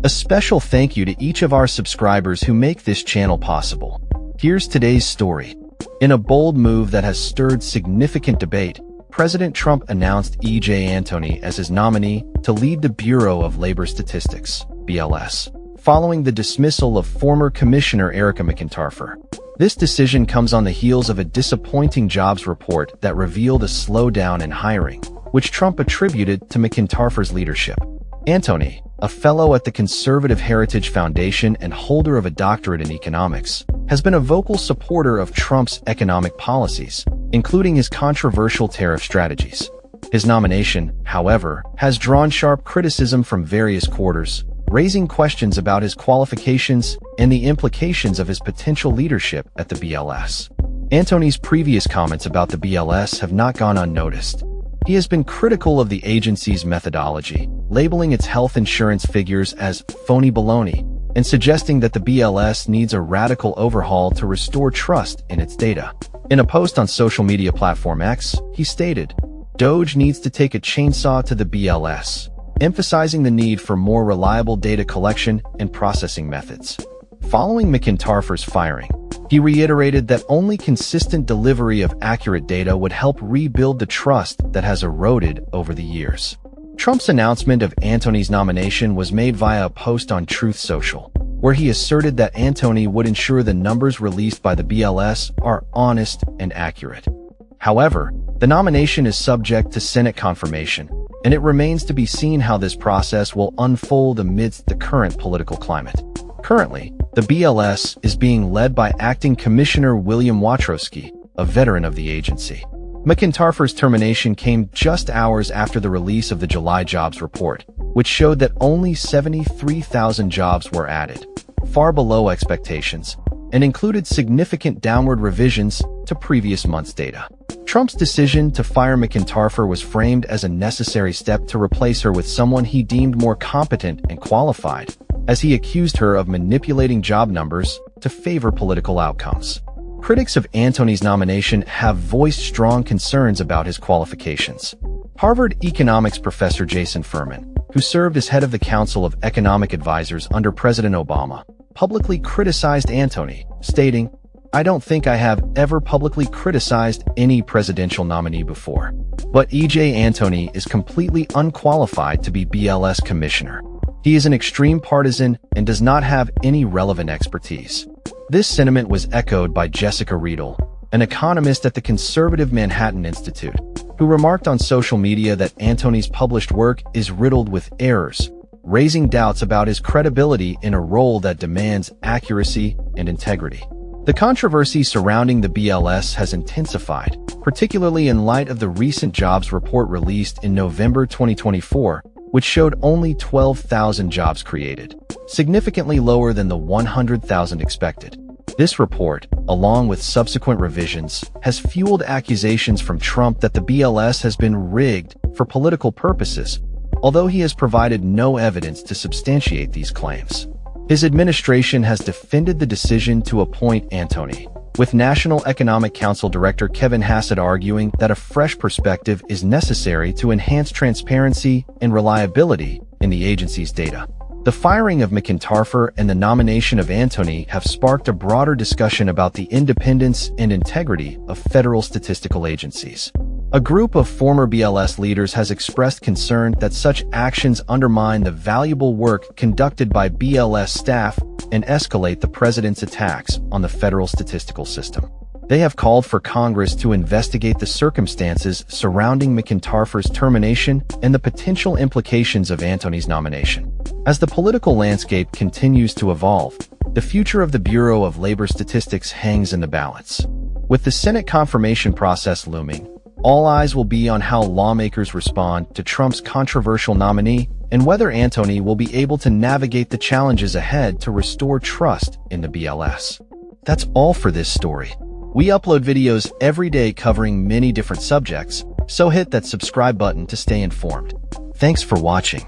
A special thank you to each of our subscribers who make this channel possible. Here's today's story. In a bold move that has stirred significant debate, President Trump announced E.J. Antoni as his nominee to lead the Bureau of Labor Statistics, BLS, following the dismissal of former Commissioner Erika McEntarfer. This decision comes on the heels of a disappointing jobs report that revealed a slowdown in hiring, which Trump attributed to McEntarfer's leadership. Antoni, a fellow at the Conservative Heritage Foundation and holder of a doctorate in economics, has been a vocal supporter of Trump's economic policies, including his controversial tariff strategies. His nomination, however, has drawn sharp criticism from various quarters, raising questions about his qualifications and the implications of his potential leadership at the BLS. Antoni's previous comments about the BLS have not gone unnoticed. He has been critical of the agency's methodology, labeling its health insurance figures as phony baloney, and suggesting that the BLS needs a radical overhaul to restore trust in its data. In a post on social media platform X, he stated, "DOJ needs to take a chainsaw to the BLS," emphasizing the need for more reliable data collection and processing methods. Following McEntarfer's firing, he reiterated that only consistent delivery of accurate data would help rebuild the trust that has eroded over the years. Trump's announcement of Antoni's nomination was made via a post on Truth Social, where he asserted that Antoni would ensure the numbers released by the BLS are honest and accurate. However, the nomination is subject to Senate confirmation, and it remains to be seen how this process will unfold amidst the current political climate. Currently, the BLS is being led by Acting Commissioner William Watrowski, a veteran of the agency. McEntarfer's termination came just hours after the release of the July jobs report, which showed that only 73,000 jobs were added, far below expectations, and included significant downward revisions to previous months' data. Trump's decision to fire McEntarfer was framed as a necessary step to replace her with someone he deemed more competent and qualified, as he accused her of manipulating job numbers to favor political outcomes. Critics of Antoni's nomination have voiced strong concerns about his qualifications. Harvard economics professor Jason Furman, who served as head of the Council of Economic Advisors under President Obama, publicly criticized Antoni, stating, "I don't think I have ever publicly criticized any presidential nominee before. But E.J. Antoni is completely unqualified to be BLS commissioner. He is an extreme partisan and does not have any relevant expertise." This sentiment was echoed by Jessica Riedel, an economist at the conservative Manhattan Institute, who remarked on social media that Antoni's published work is riddled with errors, raising doubts about his credibility in a role that demands accuracy and integrity. The controversy surrounding the BLS has intensified, particularly in light of the recent jobs report released in November 2024, which showed only 12,000 jobs created, significantly lower than the 100,000 expected. This report, along with subsequent revisions, has fueled accusations from Trump that the BLS has been rigged for political purposes, although he has provided no evidence to substantiate these claims. His administration has defended the decision to appoint Antoni, with National Economic Council Director Kevin Hassett arguing that a fresh perspective is necessary to enhance transparency and reliability in the agency's data. The firing of McEntarfer and the nomination of Antoni have sparked a broader discussion about the independence and integrity of federal statistical agencies. A group of former BLS leaders has expressed concern that such actions undermine the valuable work conducted by BLS staff and escalate the president's attacks on the federal statistical system. They have called for Congress to investigate the circumstances surrounding McEntarfer's termination and the potential implications of Antoni's nomination. As the political landscape continues to evolve, the future of the Bureau of Labor Statistics hangs in the balance. With the Senate confirmation process looming, all eyes will be on how lawmakers respond to Trump's controversial nominee and whether Antoni will be able to navigate the challenges ahead to restore trust in the BLS. That's all for this story. We upload videos every day covering many different subjects, so hit that subscribe button to stay informed. Thanks for watching.